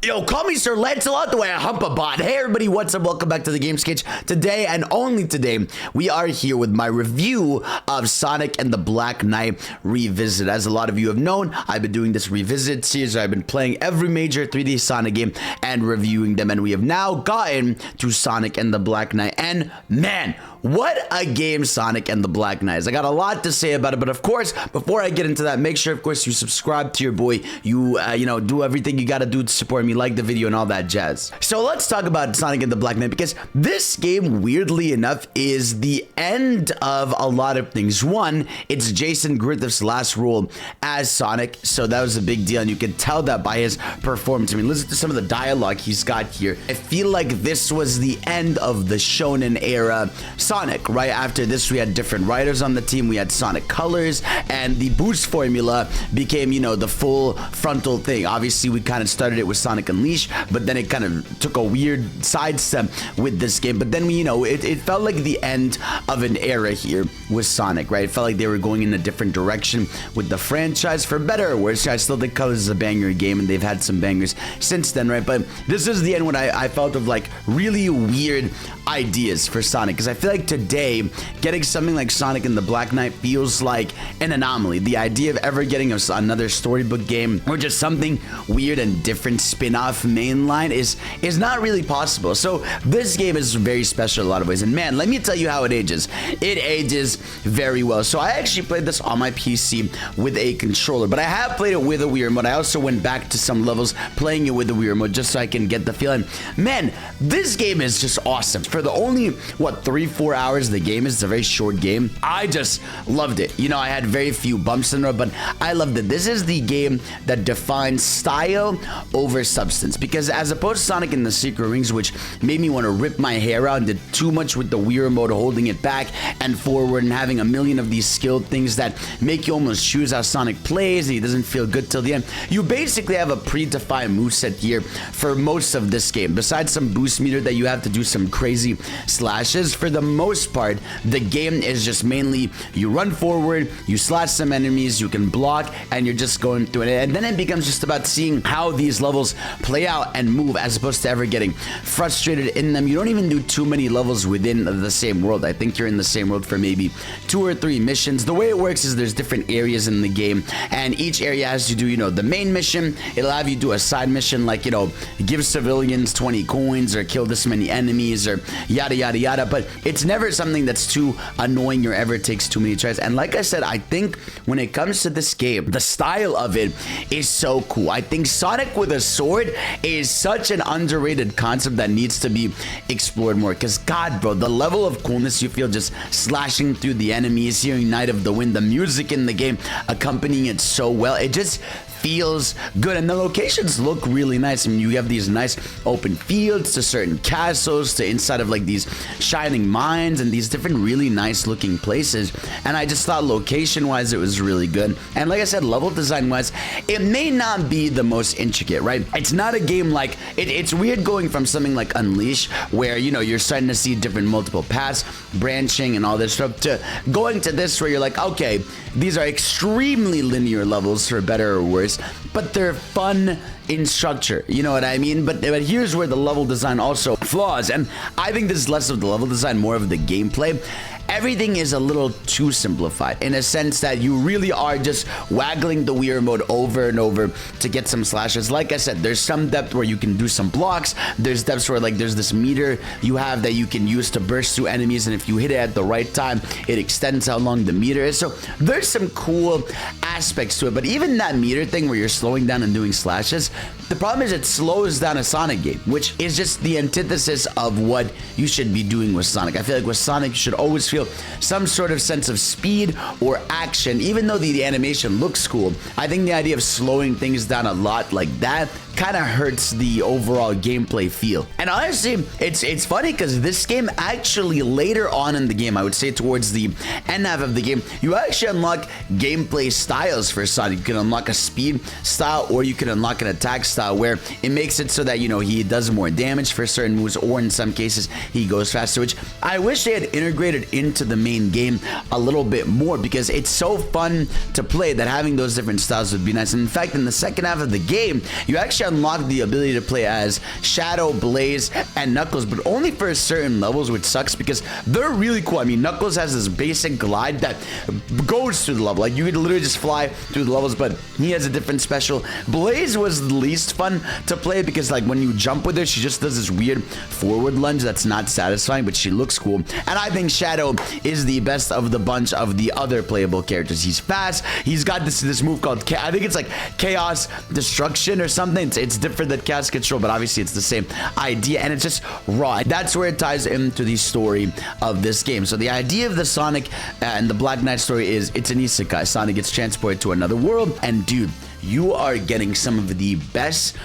Yo, call me Sir Lancelot the way I hump a bot. Hey everybody, what's up? Welcome back to the Game Sketch. Today and only today, we are here with my review of Sonic and the Black Knight Revisit. As a lot of you have known, I've been doing this Revisit series. I've been playing every major 3D Sonic game and reviewing them, and we have now gotten to Sonic and the Black Knight. And man, what a game Sonic and the Black Knight is. I got a lot to say about it, but of course, before I get into that, make sure, of course, you subscribe to your boy. You know, do everything you gotta do to support me, like the video and all that jazz. So let's talk about Sonic and the Black Knight, because this game, weirdly enough, is the end of a lot of things. One, it's Jason Griffith's last role as Sonic, so that was a big deal, and you can tell that by his performance. I mean, listen to some of the dialogue he's got here. I feel like this was the end of the Shonen era Sonic. Right after this, we had different writers on the team. We had Sonic Colors, and the boost formula became, you know, the full frontal thing. Obviously, we kind of started it with Sonic Unleashed, but then it kind of took a weird sidestep with this game. But then we, you know, it felt like the end of an era here with Sonic, right? It felt like they were going in a different direction with the franchise, for better or worse. I still think Colors is a banger game, and they've had some bangers since then, right? But this is the end when I felt of like really weird ideas for Sonic, because I feel like today getting something like Sonic and the Black Knight feels like an anomaly. The idea of ever getting another storybook game or just something weird and different spin-off mainline is not really possible. So this game is very special in a lot of ways, and man, let me tell you how it ages. It ages very well. So I actually played this on my PC with a controller, but I have played it with a Wii remote. I also went back to some levels playing it with the Wii remote just so I can get the feeling. Man, this game is just awesome. For the only, what, 3-4 hours the game is, it's a very short game, I just loved it. You know, I had very few bumps in the road, but I loved it. This is the game that defines style over substance, because as opposed to Sonic and the Secret Rings, which made me want to rip my hair out and did too much with the Wii remote, holding it back and forward and having a million of these skilled things that make you almost choose how Sonic plays and he doesn't feel good till the end. You basically have a predefined moveset here for most of this game. Besides some boost meter that you have to do some crazy slashes, for the most part, the game is just mainly you run forward, you slash some enemies, you can block, and you're just going through it. And then it becomes just about seeing how these levels play out and move, as opposed to ever getting frustrated in them. You don't even do too many levels within the same world. I think you're in the same world for maybe 2 or 3 missions. The way it works is there's different areas in the game, and each area has to do, you know, the main mission. It'll have you do a side mission like, you know, give civilians 20 coins or kill this many enemies or yada yada yada, but it's never something that's too annoying or ever takes too many tries. And like I said, I think when it comes to this game, the style of it is so cool. I think Sonic with a sword is such an underrated concept that needs to be explored more, because god bro, the level of coolness you feel just slashing through the enemies, hearing Night of the Wind, the music in the game accompanying it so well, it just feels good. And the locations look really nice. I mean, you have these nice open fields to certain castles to inside of like these shining mines and these different really nice looking places, and I just thought location wise it was really good. And like I said, level design wise, it may not be the most intricate, right? It's not a game like it's weird going from something like Unleash, where, you know, you're starting to see different multiple paths branching and all this stuff, to going to this where you're like, okay, these are extremely linear levels, for better or worse, but they're fun in structure, you know what I mean? But here's where the level design also flaws, and I think this is less of the level design, more of the gameplay. Everything is a little too simplified, in a sense that you really are just waggling the Wii remote over and over to get some slashes. Like I said, there's some depth where you can do some blocks. There's depths where, like, there's this meter you have that you can use to burst through enemies, and if you hit it at the right time, it extends how long the meter is. So there's some cool aspects to it, but even that meter thing where you're slowing down and doing slashes, the problem is it slows down a Sonic game, which is just the antithesis of what you should be doing with Sonic. I feel like with Sonic, you should always feel some sort of sense of speed or action. Even though the animation looks cool, I think the idea of slowing things down a lot like that kind of hurts the overall gameplay feel. And honestly, it's funny because this game actually later on in the game, I would say towards the end half of the game, you actually unlock gameplay styles for Sonic. You can unlock a speed style, or you can unlock an attack style style, where it makes it so that, you know, he does more damage for certain moves, or in some cases he goes faster, which I wish they had integrated into the main game a little bit more, because it's so fun to play that having those different styles would be nice. And in fact, in the second half of the game, you actually unlock the ability to play as Shadow, Blaze, and Knuckles, but only for certain levels, which sucks because they're really cool. I mean, Knuckles has this basic glide that goes through the level. Like, you could literally just fly through the levels, but he has a different special. Blaze was the least fun to play because, like, when you jump with her, she just does this weird forward lunge that's not satisfying, but she looks cool. And I think Shadow is the best of the bunch of the other playable characters. He's fast. He's got this move called, I think it's like Chaos Destruction or something. It's different than Chaos Control, but obviously it's the same idea, and it's just raw. That's where it ties into the story of this game. So the idea of the Sonic and the Black Knight story is it's an isekai. Sonic gets transported to another world, and dude, you are getting some of the best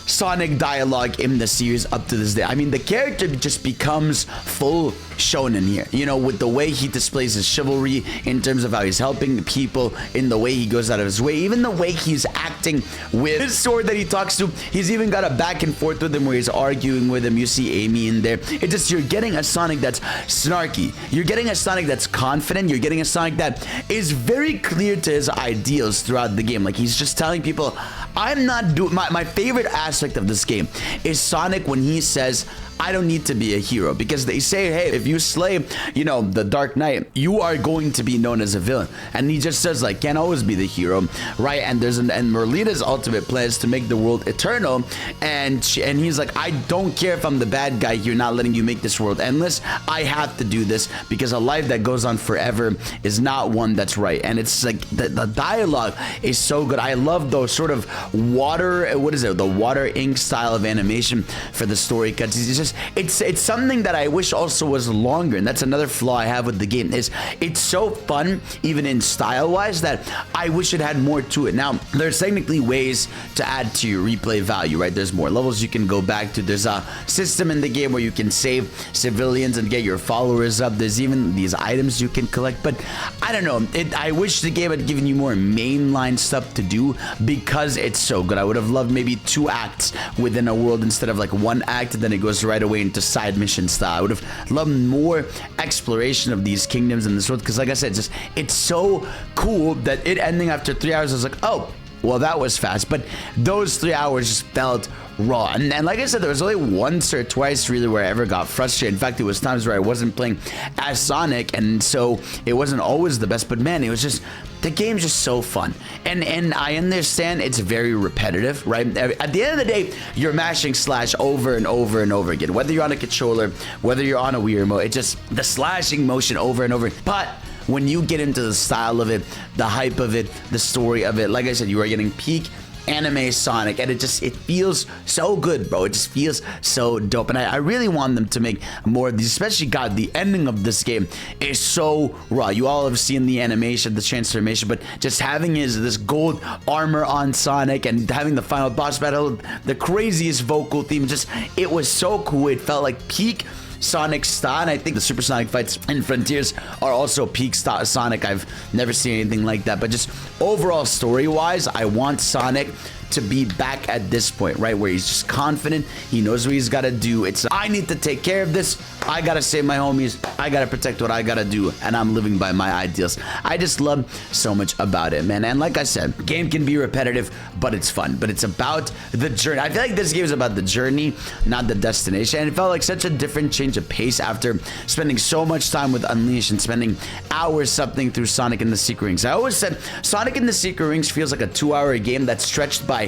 Sonic dialogue in the series up to this day. I mean, the character just becomes full shonen here, you know, with the way he displays his chivalry in terms of how he's helping people, in the way he goes out of his way, even the way he's acting with his sword that he talks to. He's even got a back and forth with him where he's arguing with him. You see Amy in there. It's just, you're getting a Sonic that's snarky. You're getting a Sonic that's confident. You're getting a Sonic that is very clear to his ideals throughout the game. Like, he's just telling people, I'm not doing... My favorite aspect of this game is Sonic when he says, I don't need to be a hero, because they say, hey, if you slay, you know, the Dark Knight, you are going to be known as a villain. And he just says, like, can't always be the hero, right? And there's and Merlina's ultimate plan is to make the world eternal, and he's like, I don't care if I'm the bad guy here, not letting you make this world endless. I have to do this because a life that goes on forever is not one that's right. And it's like the dialogue is so good. I love those sort of water, what is it, the water ink style of animation for the story cuts. It's just, it's something that I wish also was longer, and that's another flaw I have with the game, is it's so fun even in style wise that I wish it had more to it. Now, there's technically ways to add to your replay value, right? There's more levels you can go back to. There's a system in the game where you can save civilians and get your followers up. There's even these items you can collect, but I don't know, I wish the game had given you more mainline stuff to do because it's so good. I would have loved maybe 2 acts within a world instead of like 1 act and then it goes right away into side mission style. I would have loved more exploration of these kingdoms in this world, because like I said, it's so cool that it ending after 3 hours, I was like, oh, well, that was fast. But those 3 hours just felt raw. And like I said, there was only once or twice really where I ever got frustrated. In fact, it was times where I wasn't playing as Sonic, and so it wasn't always the best. But man, it was just, the game's just so fun. And I understand it's very repetitive, right? At the end of the day, you're mashing slash over and over and over again. Whether you're on a controller, whether you're on a Wii remote, it's just the slashing motion over and over. But when you get into the style of it, the hype of it, the story of it, like I said, you are getting peak anime Sonic, and it feels so good, bro. It just feels so dope, and I really want them to make more of these, especially, God, the ending of this game is so raw. You all have seen the animation, the transformation, but just having this gold armor on Sonic and having the final boss battle, the craziest vocal theme, just, it was so cool. It felt like peak Sonic style, and I think the supersonic fights in Frontiers are also peak Sonic. I've never seen anything like that. But just overall story-wise, I want Sonic to be back at this point, right, where he's just confident, he knows what he's got to do. It's, I need to take care of this, I gotta save my homies, I gotta protect what I gotta do, and I'm living by my ideals. I just love so much about it, man. And like I said, game can be repetitive, but it's fun. But it's about the journey. I feel like this game is about the journey, not the destination. And it felt like such a different change of pace after spending so much time with Unleashed and spending hours something through Sonic and the Secret Rings. I always said Sonic and the Secret Rings feels like a 2-hour game that's stretched by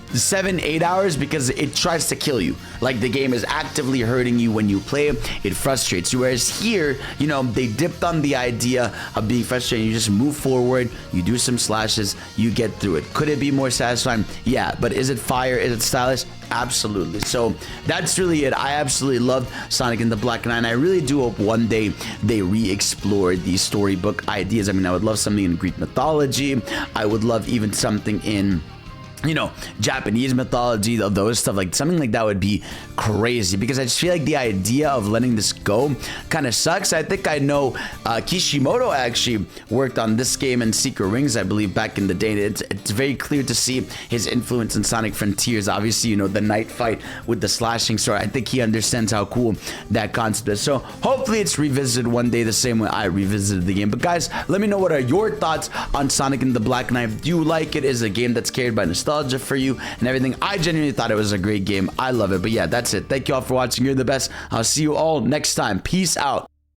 7-8 hours because it tries to kill you. Like, the game is actively hurting you when you play it frustrates you. Whereas here, you know, they dipped on the idea of being frustrated. You just move forward, you do some slashes, you get through it. Could it be more satisfying? Yeah, but is it fire? Is it stylish? Absolutely. So that's really it. I absolutely loved Sonic and the Black Knight, and I really do hope one day they re-explore these storybook ideas. I mean, I would love something in Greek mythology. I would love even something in you know, Japanese mythology, of those stuff, like something like that would be crazy, because I just feel like the idea of letting this go kind of sucks. I think I know Kishimoto actually worked on this game and Secret Rings, I believe, back in the day. It's very clear to see his influence in Sonic Frontiers. Obviously, you know, the night fight with the slashing sword. I think he understands how cool that concept is. So hopefully it's revisited one day the same way I revisited the game. But guys, let me know, what are your thoughts on Sonic and the Black Knight? Do you like it? Is it a game that's carried by nostalgia for you and everything? I genuinely thought it was a great game. I love it. But yeah, that's it. Thank you all for watching. You're the best. I'll see you all next time. Peace out.